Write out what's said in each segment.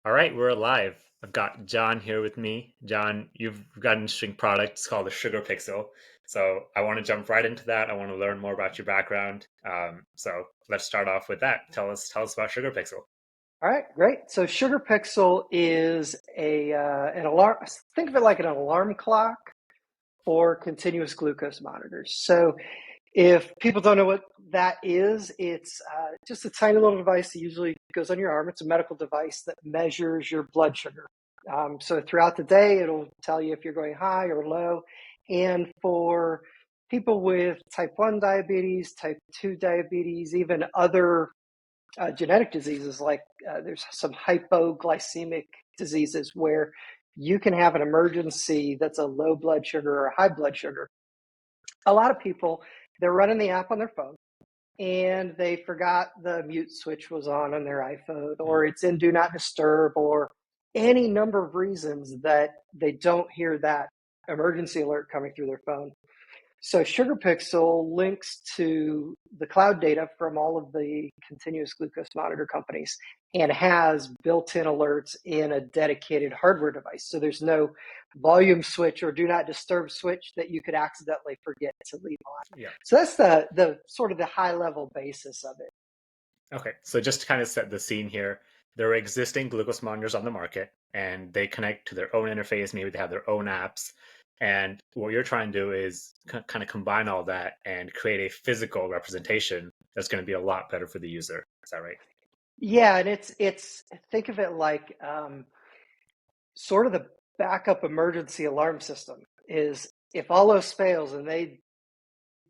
All right, we're live. I've got John here with me. John, you've got an interesting product. It's called the Sugar Pixel. So I want to jump right into that. I want to learn more about your background. So let's start off with that. Tell us about Sugar Pixel. All right, great. So Sugar Pixel is an alarm. Think of it like an alarm clock for continuous glucose monitors. So if people don't know what that is, it's just a tiny little device that usually goes on your arm. It's a medical device that measures your blood sugar. So throughout the day, it'll tell you if you're going high or low. And for people with type 1 diabetes, type 2 diabetes, even other genetic diseases like there's some hypoglycemic diseases where you can have an emergency that's a low blood sugar or a high blood sugar. A lot of people, they're running the app on their phone and they forgot the mute switch was on their iPhone, or Mm. it's in do not disturb, or any number of reasons that they don't hear that emergency alert coming through their phone. So SugarPixel links to the cloud data from all of the continuous glucose monitor companies and has built-in alerts in a dedicated hardware device. So there's no volume switch or do not disturb switch that you could accidentally forget to leave on. Yeah. So that's the sort of the high-level basis of it. Okay. So just to kind of set the scene here, there are existing glucose monitors on the market, and they connect to their own interface. Maybe they have their own apps. And what you're trying to do is kind of combine all that and create a physical representation that's going to be a lot better for the user. Is that right? Yeah, and it's think of it like sort of the backup emergency alarm system is if all else fails and they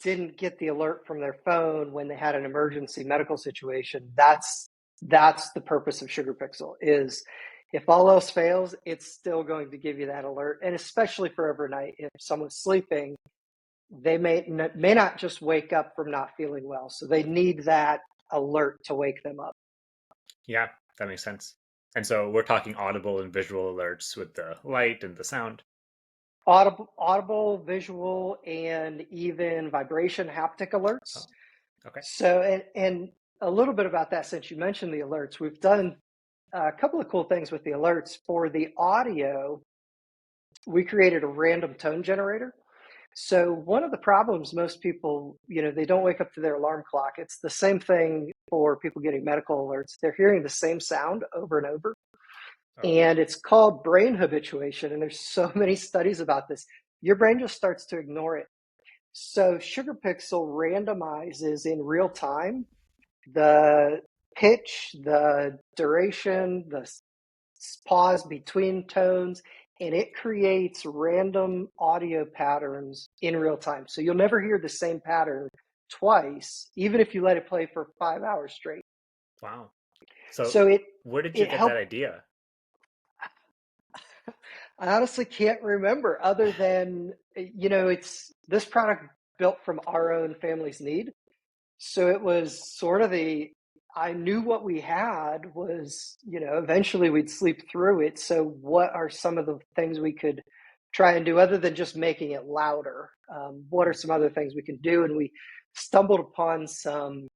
didn't get the alert from their phone when they had an emergency medical situation, that's the purpose of Sugar Pixel is if all else fails, it's still going to give you that alert. And especially for overnight, if someone's sleeping, they may not just wake up from not feeling well. So they need that alert to wake them up. Yeah, that makes sense. And so we're talking audible and visual alerts with the light and the sound. Audible, visual, and even vibration haptic alerts. Oh, okay. So, and a little bit about that since you mentioned the alerts, we've done a couple of cool things with the alerts. For the audio, we created a random tone generator. So one of the problems most people, they don't wake up to their alarm clock. It's the same thing for people getting medical alerts. They're hearing the same sound over and over. Oh, And it's called brain habituation. And there's so many studies about this. Your brain just starts to ignore it. So Sugar Pixel randomizes in real time the pitch, the duration, the pause between tones, and it creates random audio patterns in real time. So you'll never hear the same pattern twice, even if you let it play for 5 hours straight. wow. So So it where did you it get that helped. idea? I honestly can't remember other than it's this product built from our own family's need. So it was sort of I knew what we had was, eventually we'd sleep through it. So what are some of the things we could try and do other than just making it louder? What are some other things we can do? And we stumbled upon some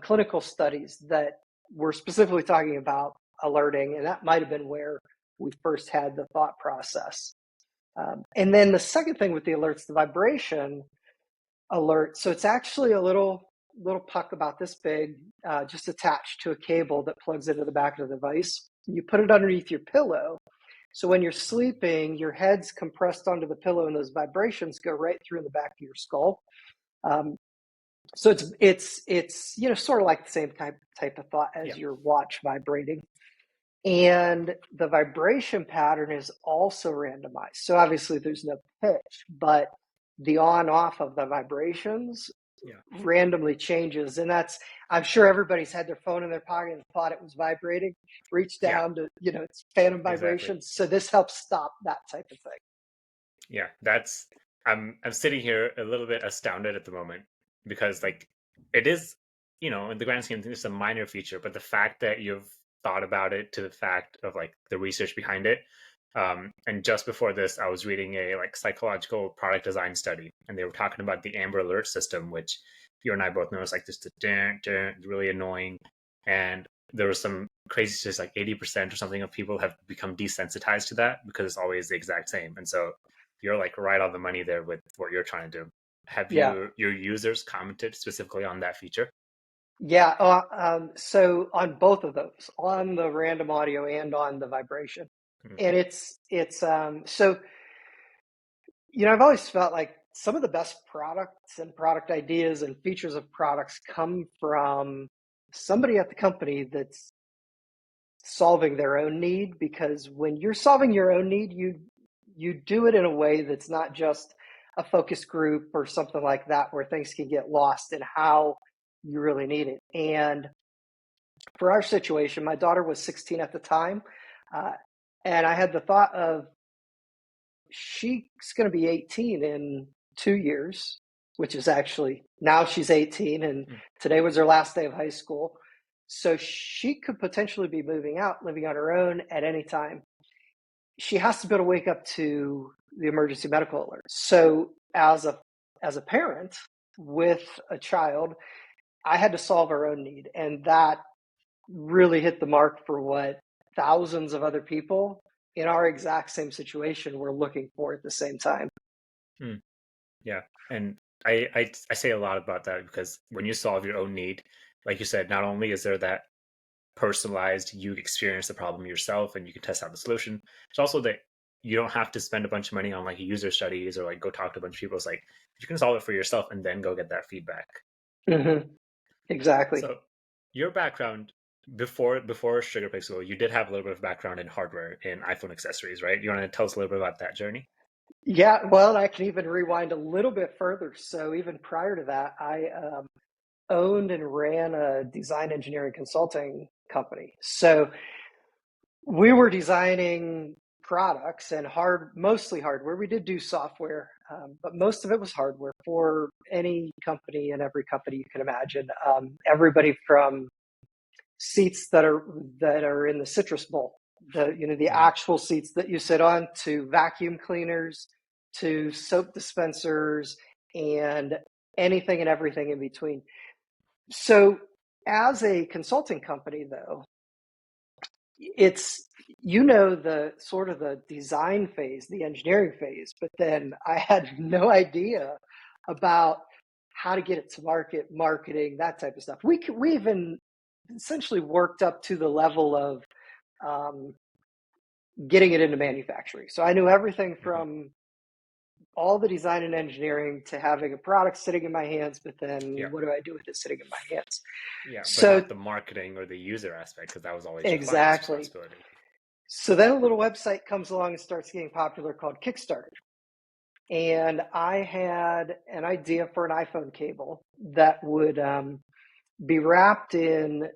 clinical studies that were specifically talking about alerting, and that might have been where we first had the thought process. And then the second thing with the alerts, the vibration alert. So it's actually a little puck about this big, just attached to a cable that plugs into the back of the device. You put it underneath your pillow. So when you're sleeping, your head's compressed onto the pillow, and those vibrations go right through the back of your skull. Um, so it's sort of like the same type of thought Yeah. as your watch vibrating. And the vibration pattern is also randomized. So obviously there's no pitch, but the on off of the vibrations Yeah. randomly changes. And I'm sure everybody's had their phone in their pocket and thought it was vibrating, reached Yeah. down to, it's phantom Exactly. vibrations. So this helps stop that type of thing. Yeah. That's I'm sitting here a little bit astounded at the moment because like it is, in the grand scheme of things, it's a minor feature, but the fact that you've thought about it to the fact of like the research behind it. And just before this, I was reading a like psychological product design study, and they were talking about the Amber Alert system, which you and I both know is like just a dun, dun, really annoying. And there was some crazy to like 80% or something of people have become desensitized to that because it's always the exact same. And so you're like right on the money there with what you're trying to do. Have Yeah. your users commented specifically on that feature? Yeah. So on both of those, on the random audio and on the vibration. Mm, And so, I've always felt like some of the best products and product ideas and features of products come from somebody at the company that's solving their own need, because when you're solving your own need, you do it in a way that's not just a focus group or something like that where things can get lost in how you really need it. And for our situation, my daughter was 16 at the time, uh, and I had the thought of, she's going to be 18 in 2 years, which is actually, now she's 18, and mm, today was her last day of high school. So she could potentially be moving out, living on her own at any time. She has to be able to wake up to the emergency medical alert. So as a parent with a child, I had to solve our own need, and that really hit the mark for what thousands of other people in our exact same situation were looking for at the same time. mm. Yeah, and I say a lot about that because when you solve your own need, like you said, not only is there that personalized, you experience the problem yourself and you can test out the solution. It's also that you don't have to spend a bunch of money on like user studies or like go talk to a bunch of people. It's like you can solve it for yourself and then go get that feedback. Mm-hmm. Exactly. So your background before Sugar Pixel, you did have a little bit of background in hardware in iPhone accessories, right? You want to tell us a little bit about that journey? Yeah, well, I can even rewind a little bit further. So even prior to that, I owned and ran a design engineering consulting company. So we were designing products and mostly hardware. We did do software, but most of it was hardware for any company and every company you can imagine. Everybody from seats that are in the citrus bowl, the Mm, actual seats that you sit on, to vacuum cleaners, to soap dispensers, and anything and everything in between. So as a consulting company, though, it's, the sort of the design phase, the engineering phase, but then I had no idea about how to get it to market, marketing, that type of stuff. We even essentially worked up to the level of um, getting it into manufacturing. So I knew everything mhm. from all the design and engineering to having a product sitting in my hands, but then Yeah, what do I do with it sitting in my hands? yeah, but So not the marketing or the user aspect because that was always your client's exactly. responsibility. So then a little website comes along and starts getting popular called Kickstarter. And I had an idea for an iPhone cable that would be wrapped in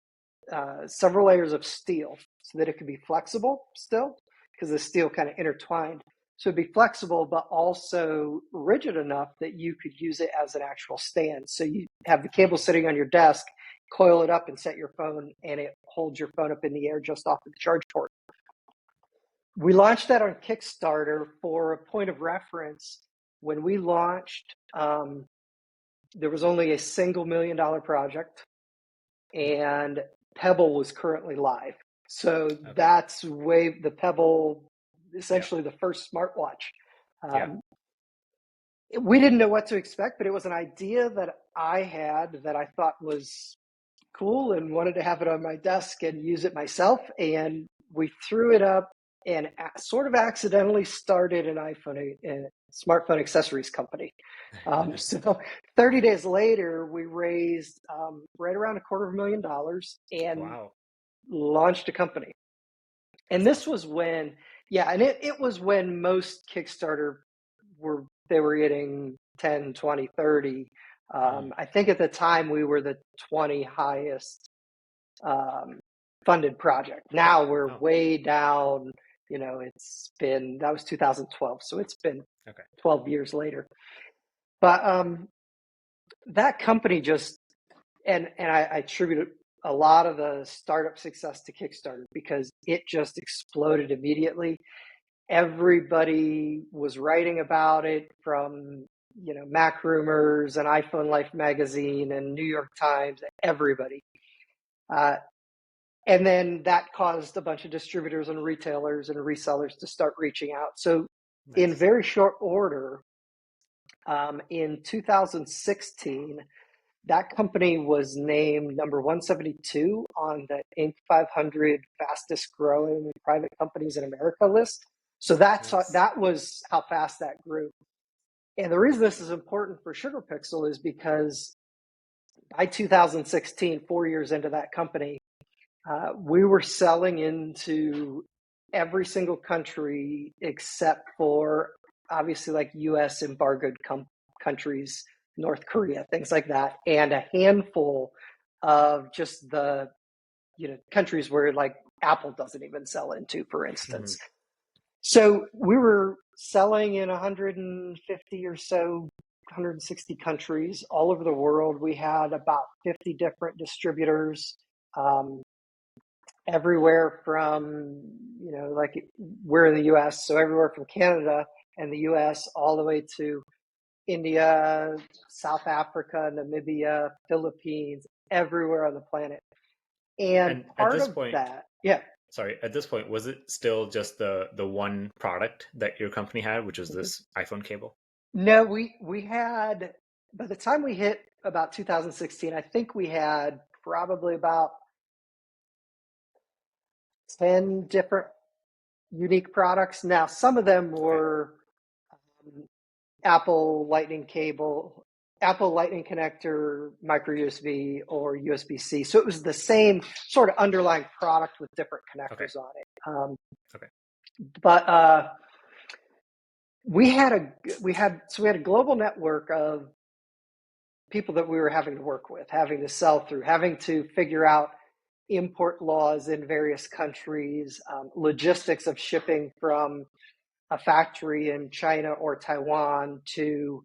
several layers of steel so that it could be flexible still, because the steel kind of intertwined. So it'd be flexible, but also rigid enough that you could use it as an actual stand. So you have the cable sitting on your desk, coil it up and set your phone, and it holds your phone up in the air just off of the charge port. We launched that on Kickstarter. For a point of reference, when we launched, there was only a single $1 million project, and Pebble was currently live. So Okay. that's the Pebble, Yeah. essentially the first smartwatch. Yeah. Um, we didn't know what to expect, but it was an idea that I had that I thought was cool and wanted to have it on my desk and use it myself. And we threw it up and sort of accidentally started an a smartphone accessories company. So 30 days later, we raised right around $250,000 and Wow. launched a company. And That's this awesome. was when, yeah, and it was when most Kickstarter they were getting 10, 20, 30. Mm. I think at the time we were the 20 highest um, funded project. Now we're Oh, way down. That was 2012, so it's been okay. 12 years later. But that company just, and I attribute a lot of the startup success to Kickstarter, because it just exploded immediately. Everybody was writing about it, from Mac Rumors and iPhone Life magazine and New York Times. Everybody. Uh, And then that caused a bunch of distributors and retailers and resellers to start reaching out. So in Nice. very short order, in 2016, that company was named number 172 on the Inc. 500 fastest growing private companies in America list. So Nice. that was how fast that grew. And the reason this is important for Sugar Pixel is because by 2016, 4 years into that company, we were selling into every single country except for obviously like US embargoed countries, North Korea, things like that, and a handful of just the countries where like Apple doesn't even sell into, for Hmm. instance. So we were selling in 150 or so, 160 countries all over the world. We had about 50 different distributors. Um, Everywhere from, like we're in the US, so everywhere from Canada and the US all the way to India, South Africa, Namibia, Philippines, everywhere on the planet. And And at part this of point, that, yeah. sorry, at this point, was it still just the one product that your company had, which was this iPhone cable? No, we had, by the time we hit about 2016, I think we had probably about 10 different unique products. Now, some of them Okay. were um, Apple Lightning cable, Apple Lightning connector, micro USB, or USB-C. So it was the same sort of underlying product with different Okay. connectors on it. Okay. But we had a global network of people that we were having to work with, having to sell through, having to figure out import laws in various countries, logistics of shipping from a factory in China or Taiwan to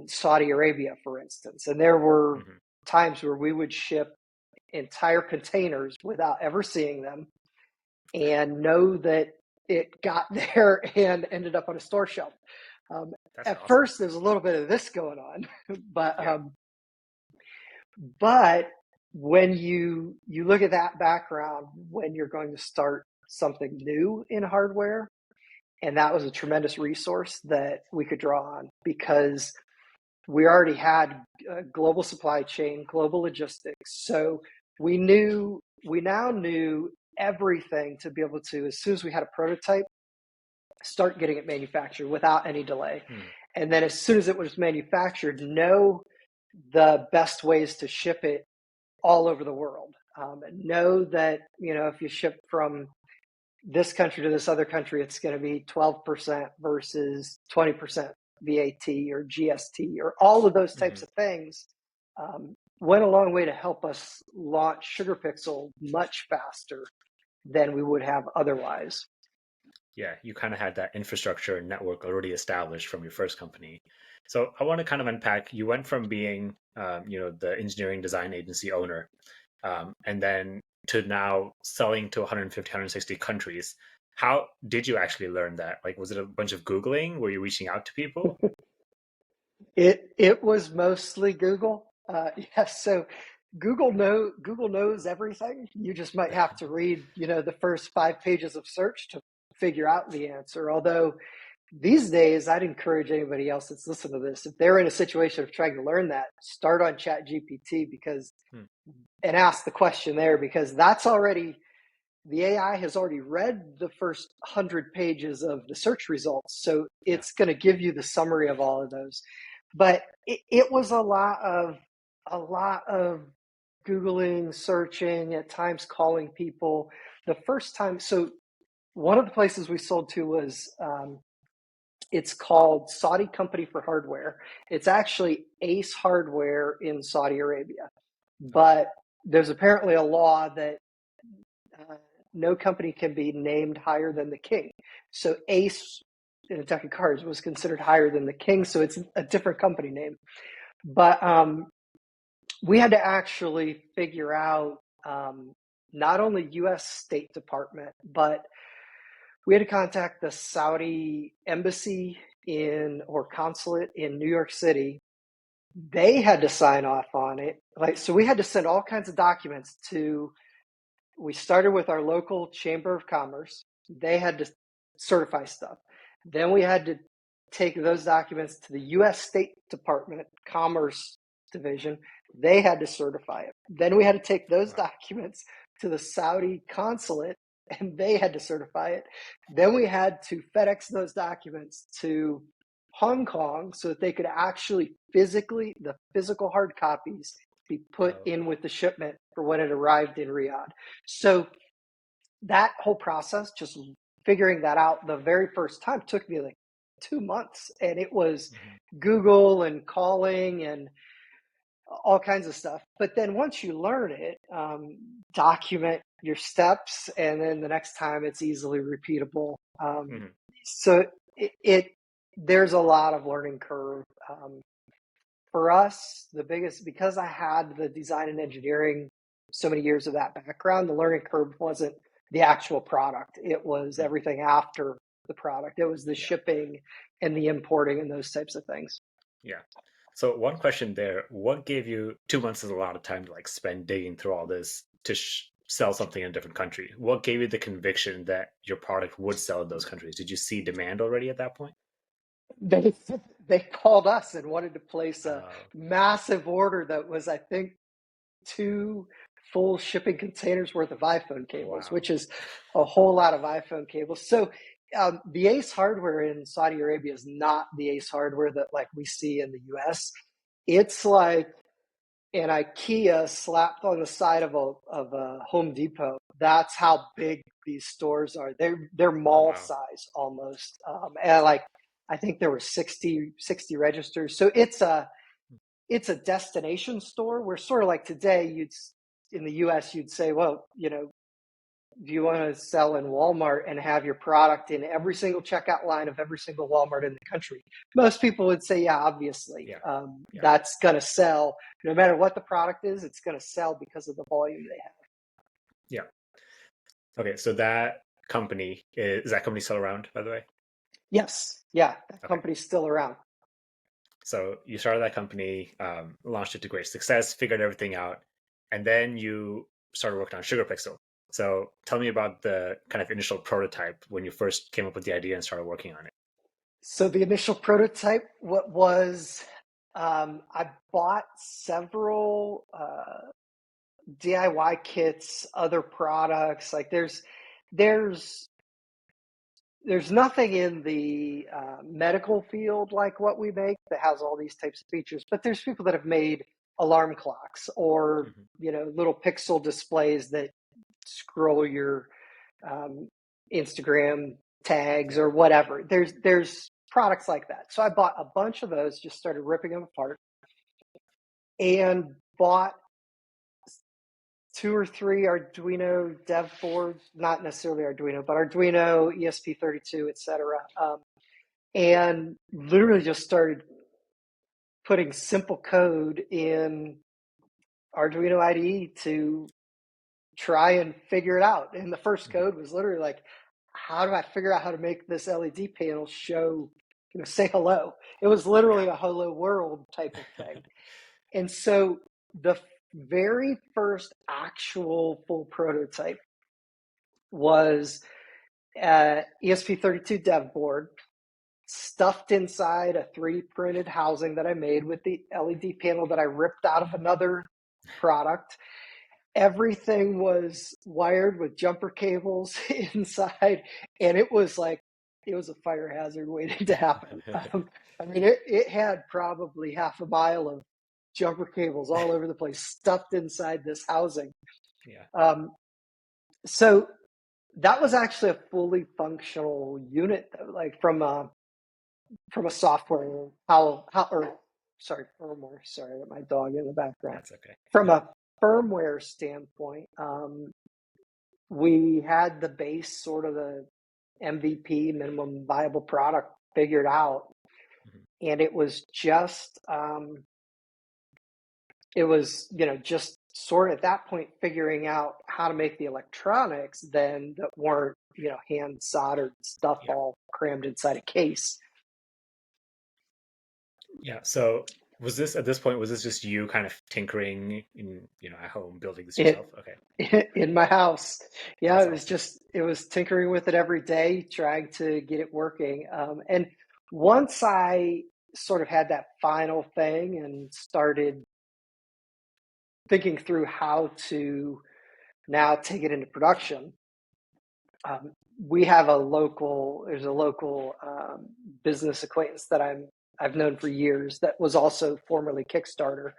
Saudi Arabia, for instance. And there were Hmm. times where we would ship entire containers without ever seeing them and know that it got there and ended up on a store shelf. Um, That's at awesome. first, there's a little bit of this going on, but Yeah. but when you look at that background, when you're going to start something new in hardware, and that was a tremendous resource that we could draw on because we already had a global supply chain, global logistics. So we now knew everything to be able to, as soon as we had a prototype, start getting it manufactured without any delay. Hmm. And then as soon as it was manufactured, know the best ways to ship it all over the world. Know that, if you ship from this country to this other country, it's going to be 12% versus 20% VAT or GST or all of those types Hmm. of things, went a long way to help us launch Sugar Pixel much faster than we would have otherwise. Yeah, you kind of had that infrastructure and network already established from your first company. So I want to kind of unpack. You went from being, the engineering design agency owner, and then to now selling to 150, 160 countries. How did you actually learn that? Like, was it a bunch of Googling? Were you reaching out to people? It was mostly Google. Yes, so Google knows everything. You just might have to read, the first 5 pages of search to figure out the answer. Although these days, I'd encourage anybody else that's listening to this, if they're in a situation of trying to learn that, start on ChatGPT Hmm. and ask the question there because the AI has already read the first 100 pages of the search results, so Yeah. it's going to give you the summary of all of those. But it was a lot of Googling, searching, at times calling people. The first time, so one of the places we sold to was it's called Saudi Company for Hardware. It's actually Ace Hardware in Saudi Arabia, Okay. but there's apparently a law that uh, no company can be named higher than the king. So Ace in Attack of Cards was considered higher than the king, so it's a different company name. But we had to actually figure out not only U.S. State Department, but we had to contact the Saudi embassy or consulate in New York City. They had to sign off on it. So we had to send all kinds of documents to we started with our local chamber of commerce. They had to certify stuff. Then we had to take those documents to the U.S. State Department Commerce Division. They had to certify it. Then we had to take those Wow. documents to the Saudi consulate, and they had to certify it. Then we had to FedEx those documents to Hong Kong so that they could actually the physical hard copies be put Oh, in with the shipment for when it arrived in Riyadh. So that whole process, just figuring that out the very first time, took me like 2 months, and it was mhm, Google and calling and all kinds of stuff. But then once you learn it, document your steps, and then the next time it's easily repeatable. mhm, So there's a lot of learning curve. For us, the biggest, because I had the design and engineering, so many years of that background, the learning curve wasn't the actual product. It was mhm. everything after the product. It was the Yeah, shipping and the importing and those types of things. yeah. So one question there: what gave you 2 months is a lot of time to like spend digging through all this to sell something in a different country. What gave you the conviction that your product would sell in those countries? Did you see demand already at that point? They they called us and wanted to place a Uh, massive order that was, I think, two full shipping containers worth of iPhone cables, wow. which is a whole lot of iPhone cables. So the Ace hardware in Saudi Arabia is not the Ace hardware that like we see in the US. It's like an IKEA slapped on the side of a Home Depot. That's how big these stores are. They're mall Wow. size almost. And like I think there were 60 registers. So it's a destination store where sort of like today in the US you'd say, well, do you want to sell in Walmart and have your product in every single checkout line of every single Walmart in the country? Most people would say, yeah, obviously, Yeah. Yeah. that's going to sell. No matter what the product is, it's going to sell because of the volume they have. Yeah. Okay. So that company is that company still around, by the way? Yes, yeah, that Okay. company's still around. So you started that company, launched it to great success, figured everything out, and then you started working on Sugar Pixel. So tell me about the kind of initial prototype when you first came up with the idea and started working on it. So the initial prototype, what was, I bought several DIY kits, other products. Like there's there's nothing in the medical field like what we make that has all these types of features, but there's people that have made alarm clocks or Hmm. little pixel displays that scroll your um, Instagram tags Yeah. or whatever. There's products like that. So I bought a bunch of those, just started ripping them apart, and bought two or three Arduino dev boards, not necessarily Arduino, but Arduino, ESP32, etc. And literally just started putting simple code in Arduino IDE to try and figure it out. And the first Hmm. code was literally like, how do I figure out how to make this LED panel show, say hello? It was Yeah. literally a hello world type of thing. And so the very first actual full prototype was ESP32 dev board stuffed inside a 3D printed housing that I made with the LED panel that I ripped out of another product. Everything was wired with jumper cables inside, and it was a fire hazard waiting to happen. I mean, it had probably half a mile of jumper cables all over the place, stuffed inside this housing. Yeah. Um, so that was actually a fully functional unit, though, like from a software sorry, firmware. Sorry, my dog in the background. That's okay. From a firmware standpoint, we had the base, sort of the MVP, minimum viable product, figured out, Mhm. and it was just sort of at that point figuring out how to make the electronics then that weren't hand soldered stuff Yeah. all crammed inside a case. Yeah. So Was this at this point? Was this just you kind of tinkering in at home, building this yourself? It Okay, in my house. Yeah, that's it was awesome. just it was tinkering with it every day, trying to get it working. And once I sort of had that final thing and started thinking through how to now take it into production, we have there's a local business acquaintance that I've known for years that was also formerly Kickstarter.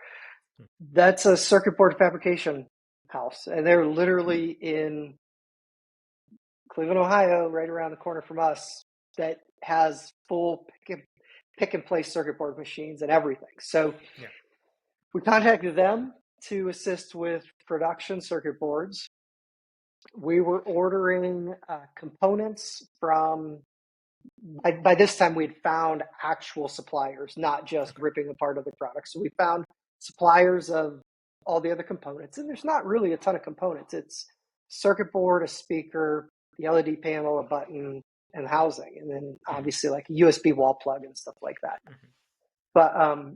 That's a circuit board fabrication house, and they're literally in Cleveland, Ohio, right around the corner from us, that has full pick and place circuit board machines and everything. So Yeah. we contacted them to assist with production circuit boards. We were ordering components from, by this time we'd found actual suppliers, not just Okay. ripping apart other products. So we found suppliers of all the other components, and there's not really a ton of components. It's circuit board, a speaker, the LED panel, a button, and housing, and then Hmm. obviously like a USB wall plug and stuff like that. Hmm. But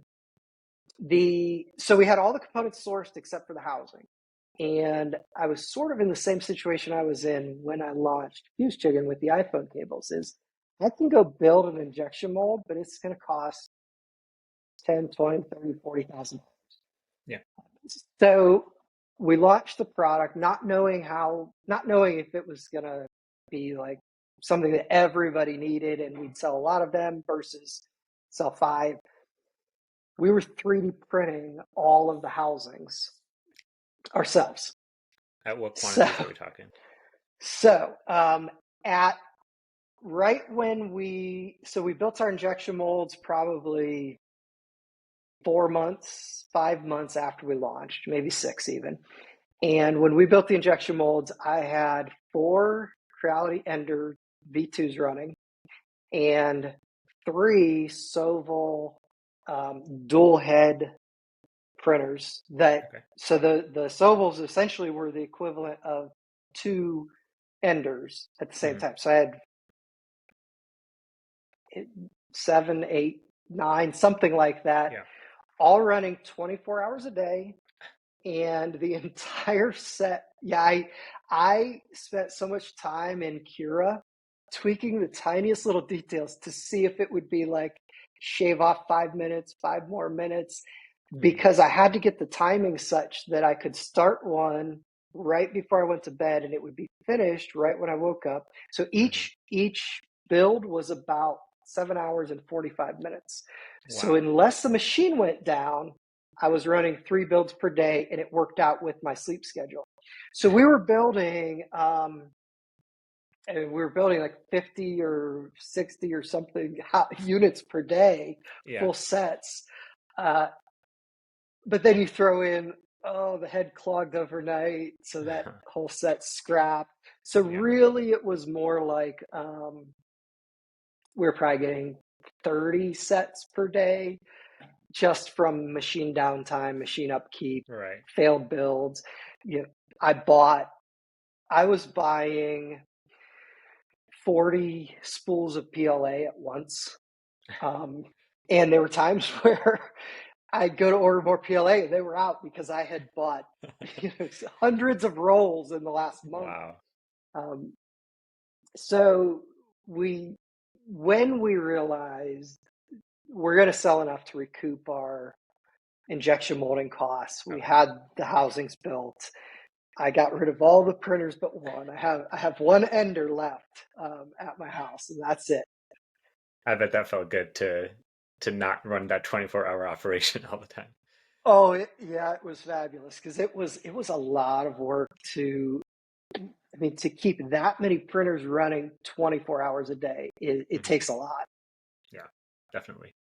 the so we had all the components sourced except for the housing. And I was sort of in the same situation I was in when I launched Fuse Chicken with the iPhone cables. Is I can go build an injection mold, but it's going to cost 10, 20, 30, 40,000. Yeah. So we launched the product not knowing if it was going to be like something that everybody needed and we'd sell a lot of them versus sell five. We were 3D printing all of the housings ourselves. At what So, quantities are we talking? so at right when we built our injection molds probably 4 months, 5 months after we launched, maybe six even. And when we built the injection molds, I had four Creality Ender V2s running and three Soval dual head printers that Okay. so the Sovals essentially were the equivalent of two Enders at the same Hmm. time. So I had 7, 8, 9, something like that, Yeah. all running 24 hours a day. And the entire set, yeah, I spent so much time in Cura tweaking the tiniest little details to see if it would be like shave off 5 minutes, 5 more minutes, Hmm. because I had to get the timing such that I could start one right before I went to bed and it would be finished right when I woke up. So Hmm. each build was about 7 hours and 45 minutes. So Wow. unless the machine went down, I was running 3 builds per day and it worked out with my sleep schedule. So we were building like 50 or 60 or something units per day, Yeah. full sets. Uh, but then you throw in, oh, the head clogged overnight, so that whole set's scrapped. So Yeah. really, it was more like we were probably getting 30 sets per day just from machine downtime, machine upkeep, Right. failed builds. You know, I was buying 40 spools of PLA at once. Um, and there were times where I'd go to order more PLA and they were out because I had bought hundreds of rolls in the last month. Wow. Um, so we, when we realized we're going to sell enough to recoup our injection molding costs, we Okay. had the housings built. I got rid of all the printers but one. I have one ender left at my house, and that's it. I bet that felt good to not run that 24-hour operation all the time. Oh, yeah, it was fabulous because it was a lot of work to keep that many printers running 24 hours a day. It Hmm. takes a lot. Yeah, definitely.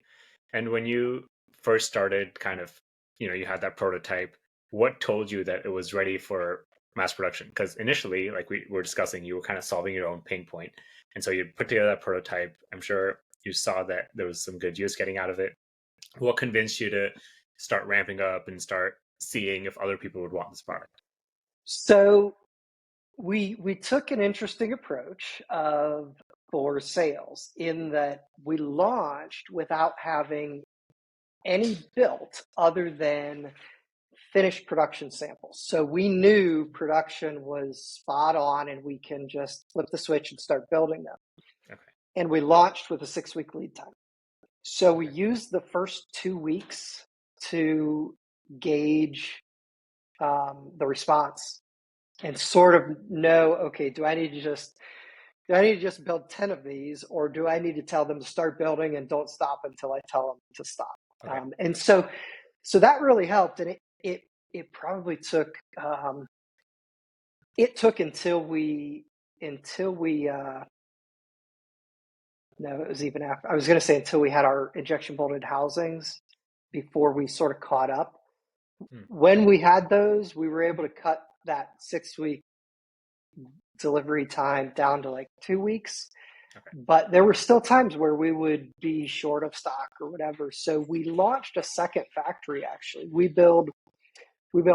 And when you first started, kind of, you had that prototype, what told you that it was ready for mass production? Because initially, like we were discussing, you were kind of solving your own pain point. And so you put together that prototype. I'm sure you saw that there was some good use getting out of it. What convinced you to start ramping up and start seeing if other people would want this product? So we took an interesting approach of for sales in that we launched without having any built other than finished production samples. So we knew production was spot on and we can just flip the switch and start building them. Okay. And we launched with a 6-week lead time. So we Okay. used the first 2 weeks to gauge the response and sort of know, okay, do I need to just build 10 of these, or do I need to tell them to start building and don't stop until I tell them to stop? Okay. And so that really helped. And it probably took, until we, no, it was even after, I was going to say until we had our injection molded housings before we sort of caught up. Hmm. When we had those, we were able to cut that 6-week delivery time down to like 2 weeks. Okay. But there were still times where we would be short of stock or whatever. So we launched a second factory. Actually, we build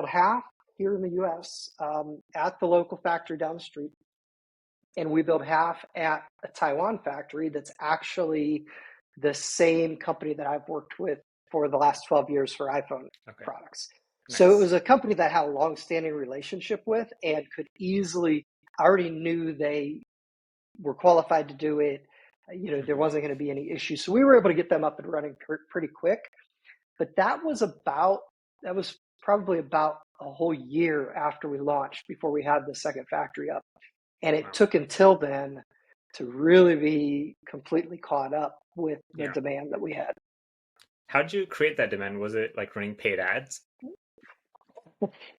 half here in the US at the local factory down the street, and we build half at a Taiwan factory that's actually the same company that I've worked with for the last 12 years for iPhone Okay. products. So it Nice. was a company that I had a long-standing relationship with and could easily, I already knew they were qualified to do it. There Mm-hmm. wasn't going to be any issues. So we were able to get them up and running pretty quick. But that was probably about a whole year after we launched before we had the second factory up. And it Wow. took until then to really be completely caught up with the Yeah. demand that we had. How did you create that demand? Was it like running paid ads?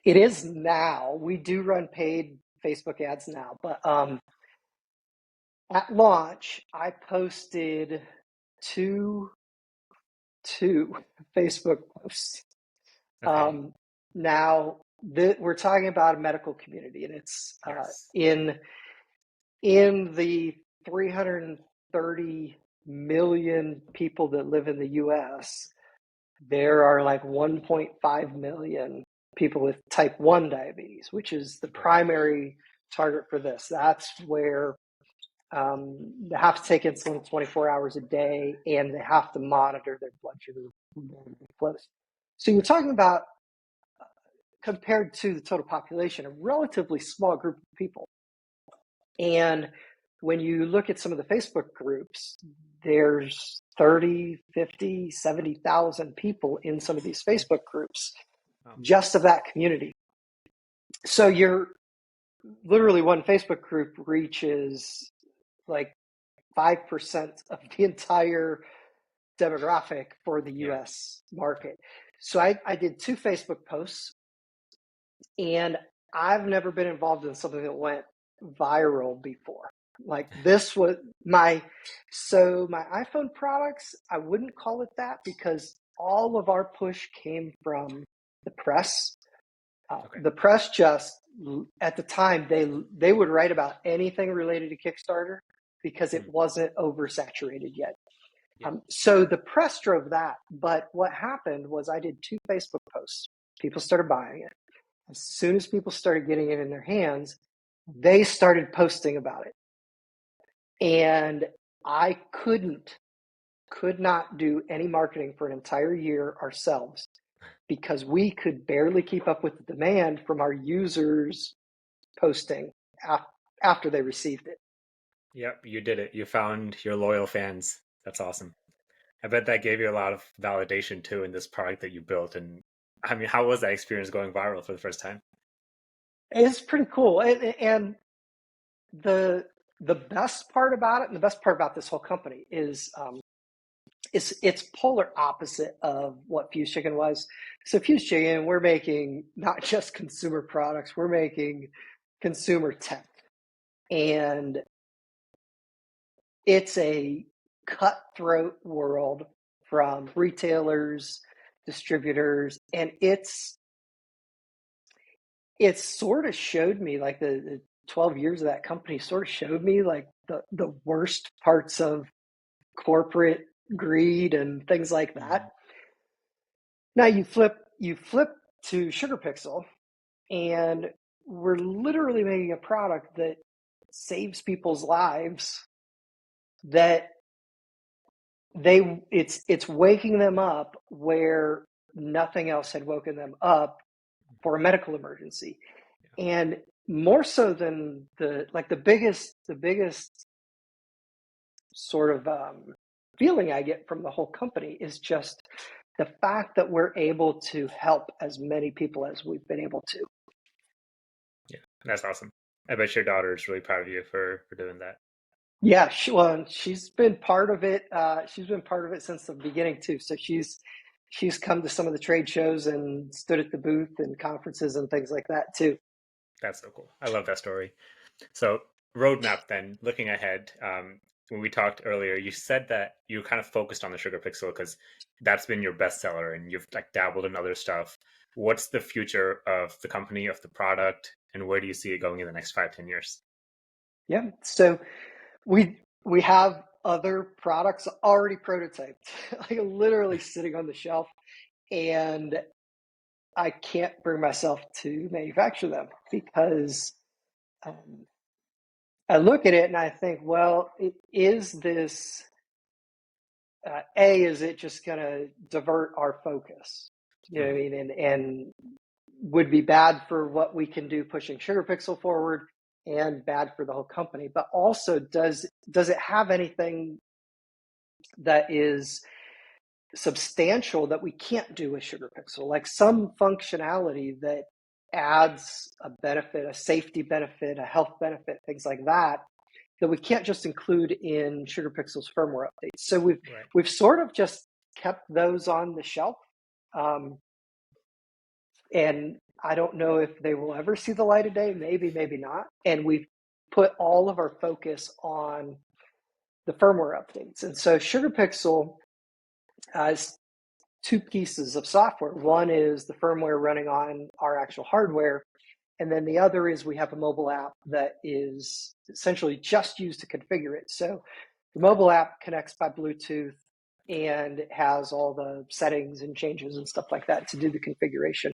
It is now. We do run paid Facebook ads now, but at launch, I posted two Facebook posts. Okay. Now we're talking about a medical community, and it's Yes. in the 330 million people that live in the U.S. There are like 1.5 million people with type 1 diabetes, which is the Right. primary target for this. That's where they have to take insulin 24 hours a day, and they have to monitor their blood sugar flows. So you're talking about, compared to the total population, a relatively small group of people. And when you look at some of the Facebook groups, there's 30, 50, 70,000 people in some of these Facebook groups Oh. just of that community. So you're literally, one Facebook group reaches like 5% of the entire demographic for the Yeah. US market. So I did 2 Facebook posts, and I've never been involved in something that went viral before. Like this was my iPhone products, I wouldn't call it that because all of our push came from the press. Okay. The press just, at the time, they would write about anything related to Kickstarter because it Hmm. wasn't oversaturated yet. Yeah. So the press drove that. But what happened was I did 2 Facebook posts. People started buying it. As soon as people started getting it in their hands, they started posting about it. And I could not do any marketing for an entire year ourselves because we could barely keep up with the demand from our users posting after they received it. Yep. You did it. You found your loyal fans. That's awesome. I bet that gave you a lot of validation too in this product that you built. And I mean, how was that experience going viral for the first time? It's pretty cool. And the best part about it, and the best part about this whole company is it's polar opposite of what Fuse Chicken was. So Fuse Chicken, we're making not just consumer products, we're making consumer tech. And it's a cutthroat world from retailers, distributors, and it's sort of showed me, like, the 12 years of that company sort of showed me like the worst parts of corporate greed and things like that. Mm. Now you flip to Sugar Pixel, and we're literally making a product that saves people's lives, that it's waking them up where nothing else had woken them up for a medical emergency. And more so than the biggest sort of feeling I get from the whole company is just the fact that we're able to help as many people as we've been able to. Yeah, that's awesome. I bet your daughter is really proud of you for doing that. Yeah, she's been part of it. She's been part of it since the beginning too. So she's come to some of the trade shows and stood at the booth and conferences and things like that too. That's so cool. I love that story. So roadmap then, looking ahead, when we talked earlier, you said that you kind of focused on the Sugar Pixel because that's been your bestseller and you've like dabbled in other stuff. What's the future of the company, of the product, and where do you see it going in the next 5, 10 years? Yeah. So we have other products already prototyped, like literally sitting on the shelf, and I can't bring myself to manufacture them because um, I look at it and I think, well, is this is it just going to divert our focus? You know what I Mm, mean? And would be bad for what we can do pushing Sugar Pixel forward and bad for the whole company. But also, does it have anything that is substantial that we can't do with Sugar Pixel? Like some functionality that adds a benefit, a safety benefit, a health benefit, things like that, that we can't just include in Sugar Pixel's firmware updates. So right. we've sort of just kept those on the shelf, um, and I don't know if they will ever see the light of day. Maybe, maybe not. And we've put all of our focus on the firmware updates. And so Sugar Pixel has two pieces of software. One is the firmware running on our actual hardware, and then the other is we have a mobile app that is essentially just used to configure it. So the mobile app connects by Bluetooth and has all the settings and changes and stuff like that to do the configuration.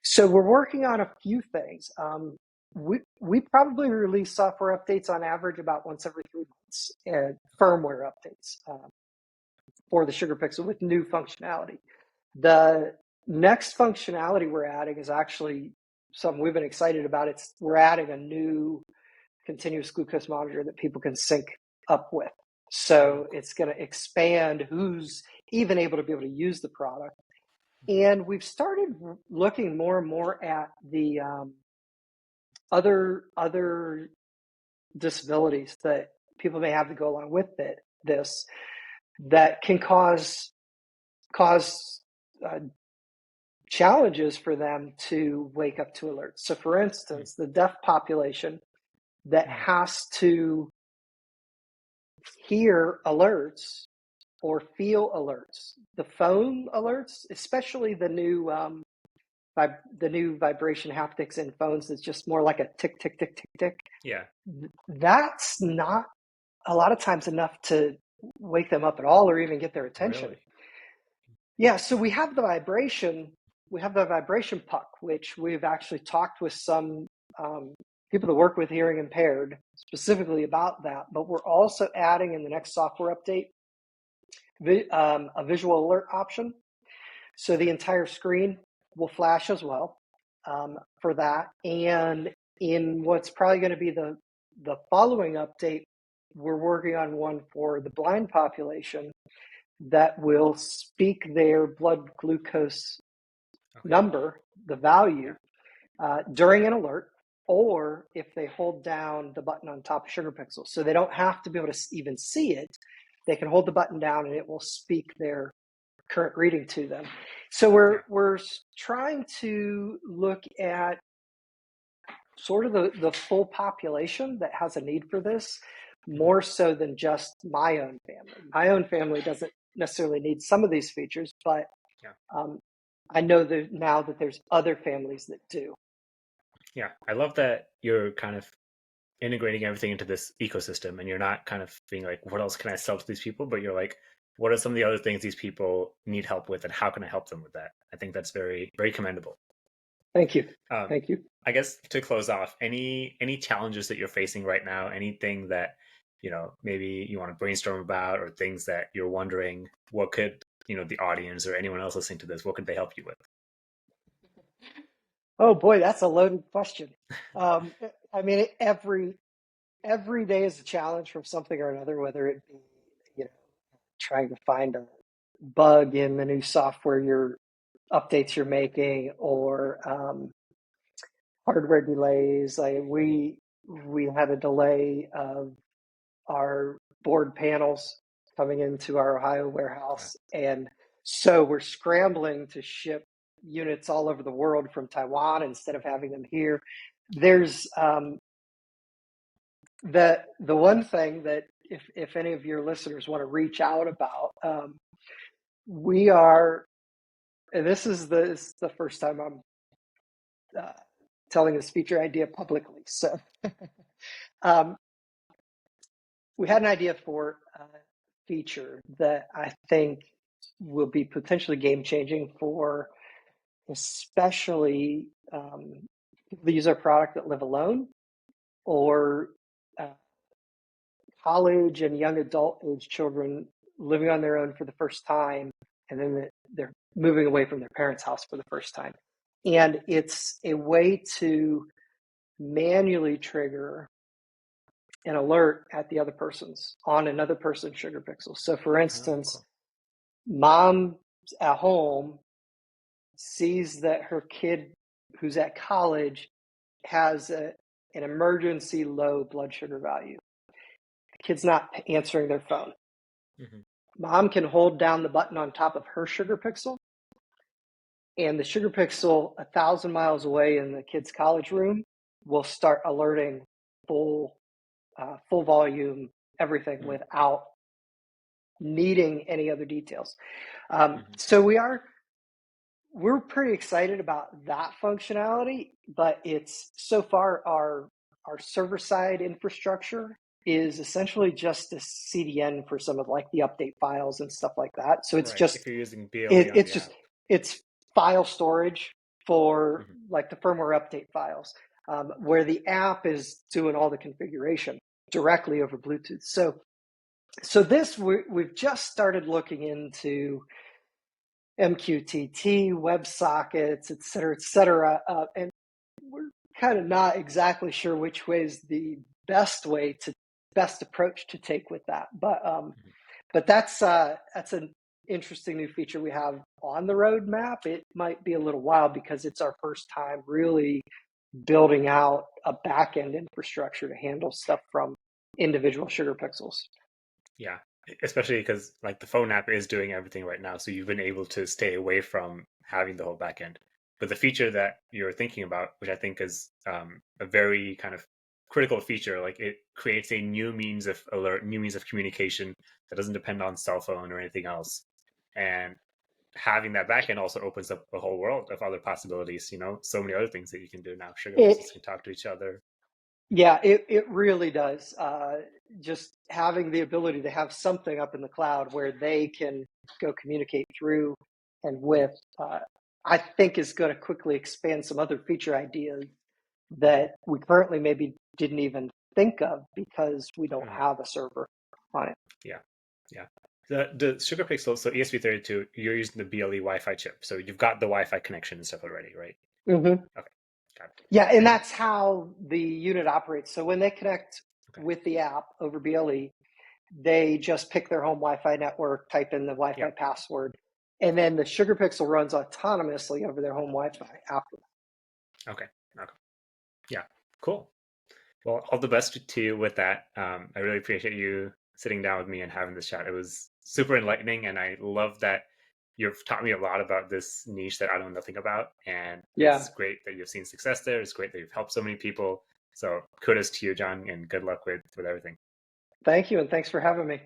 So we're working on a few things. We probably release software updates on average about once every 3 months, and firmware updates for the Sugar Pixel with new functionality. The next functionality we're adding is actually something we've been excited about. We're adding a new continuous glucose monitor that people can sync up with. Oh, So cool. it's going to expand who's even able to be able to use the product. And we've started looking more and more at the other disabilities that people may have to go along with this that can cause uh, challenges for them to wake up to alerts. So, for Mm, instance, the deaf population that mm, has to hear alerts or feel alerts, the phone alerts, especially the new vibration haptics in phones that's just more like a tick tick tick tick tick. yeah, That's not a lot of times enough to wake them up at all or even get their attention. really. Yeah, so we have the vibration. We have the vibration puck, which we've actually talked with some people that work with hearing impaired specifically about that. But we're also adding in the next software update a visual alert option. So the Okay. entire screen will flash as well for that. And in what's probably going to be the following update, we're working on one for the blind population that will speak their blood glucose Okay. number, the value, during an alert, or if they hold down the button on top of Sugar Pixel. So they don't have to be able to even see it. They can hold the button down and it will speak their current reading to them. So Yeah. we're trying to look at sort of the full population that has a need for this, Mhm. more so than just my own family. My own family doesn't necessarily need some of these features, but Yeah. um, I know that now that there's other families that do. Yeah. I love that you're kind of integrating everything into this ecosystem and you're not kind of being like, what else can I sell to these people? But you're like, what are some of the other things these people need help with and how can I help them with that? I think that's very, very commendable. Thank you. Um, Thank you. I guess to close off, any challenges that you're facing right now, anything that maybe you want to brainstorm about, or things that you're wondering, what could, the audience or anyone else listening to this, what could they help you with? Oh boy, that's a loaded question. Um, I mean, every day is a challenge from something or another, whether it be, you know, trying to find a bug in the new software updates you're making, or hardware delays. We had a delay of our board panels coming into our Ohio warehouse, and so we're scrambling to ship units all over the world from Taiwan instead of having them here. There's the one thing that, if any of your listeners want to reach out about, we are, and this is the first time I'm telling this feature idea publicly. So um, we had an idea for a feature that I think will be potentially game changing for, especially people that use our product that live alone, or uh, college and young adult age children living on their own for the first time, and then they're moving away from their parents' house for the first time. And it's a way to manually trigger an alert at the other person's on another person's sugar pixel. So for Oh, instance, cool. mom at home sees that her kid who's at college has an emergency low blood sugar value. The kid's not answering their phone. Mm-hmm. Mom can hold down the button on top of her sugar pixel, and the sugar pixel 1,000 miles away in the kid's college room will start alerting full full volume everything Mm-hmm. without needing any other details. Mm-hmm. So we're pretty excited about that functionality, but it's so far our server side infrastructure is essentially just a CDN for some of like the update files and stuff like that. So Right. If you're using BLE on it's the just app. it's file storage for Mm-hmm. like the firmware update files, where the app is doing all the configuration directly over Bluetooth. So this we've just started looking into MQTT, WebSockets, et cetera, and we're kind of not exactly sure which way is the best approach to take with that. Mm-hmm. But that's an interesting new feature we have on the roadmap. It might be a little while because it's our first time really building out a back-end infrastructure to handle stuff from individual sugar pixels. Yeah, especially because like the phone app is doing everything right now, so you've been able to stay away from having the whole backend. But the feature that you're thinking about, which I think is a very kind of critical feature, like it creates a new means of alert, new means of communication that doesn't depend on cell phone or anything else. And having that backend also opens up a whole world of other possibilities. So many other things that you can do now. Sugar It pixels can talk to each other. Yeah, it really does. Just having the ability to have something up in the cloud where they can go communicate through and Yeah. with, I think is going to quickly expand some other feature ideas Mm-hmm. that we currently maybe didn't even think of because we don't Mm-hmm. have a server on it. Yeah, yeah. The Sugar Pixel, so ESP32, you're using the BLE Wi-Fi chip, so you've got the Wi-Fi connection and stuff already, right? Hmm. Okay, got it. Yeah, and And that's how the unit operates. So when they connect okay, with the app over BLE, they just pick their home Wi-Fi network, type in the yeah, Wi-Fi password, and then the Sugar Pixel runs autonomously over their home Wi-Fi after okay, okay, yeah, cool. Well, all the best to you with that. I really appreciate you sitting down with me and having this chat. It was super enlightening, and I love that you've taught me a lot about this niche that I know nothing about. And Yeah. it's great that you've seen success there. It's great that you've helped so many people. So kudos to you, John, and good luck with everything. Thank you, and thanks for having me.